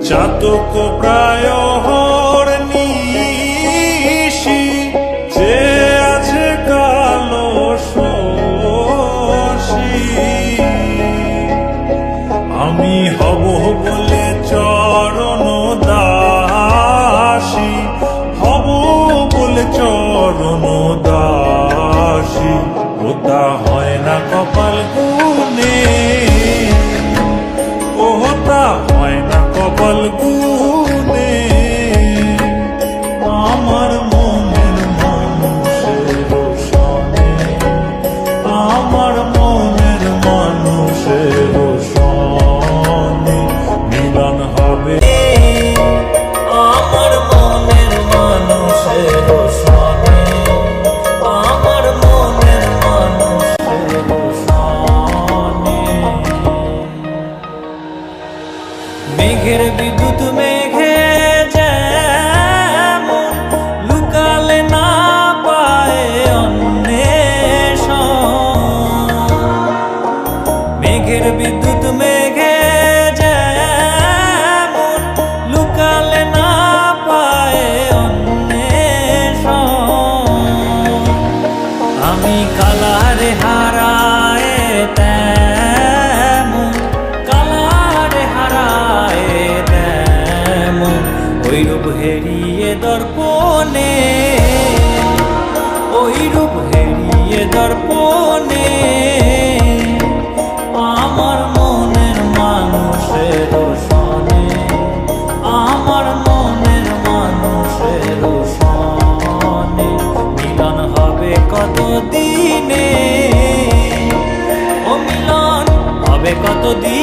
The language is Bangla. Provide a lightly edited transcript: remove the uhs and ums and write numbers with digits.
চাতক প্রায় নিশি যে আছে কালো শশী আমি হব বলে চরণ দাসী হব বলে চরণ দাসী ওটা হয় না কপাল গুনে ওটা হয় না কপাল গুনে আমার মনের মানুষের সনে আমার মনের মানুষের সনে মিলন হবে আমার মনের মানুষের সনে আমার মনের মানুষের সনে মেঘের বিদ্যুৎ মেঘে যেমন লুকালে না পায় অন্বেষণ মেঘের বিদ্যুৎ মেঘে যেমন লুকালে না পায় অন্বেষণ আমি কালারে হারায় তেমন কালারে হারায় তেমন ওই রূপ হেরিয়ে দর্পণে ওই রূপ হেরিয়ে দর্পণে আমার মনের মানুষের সনে আমার মনের মানুষের সনে মিলন হবে কত দিনে ও মিলন হবে কত দিনে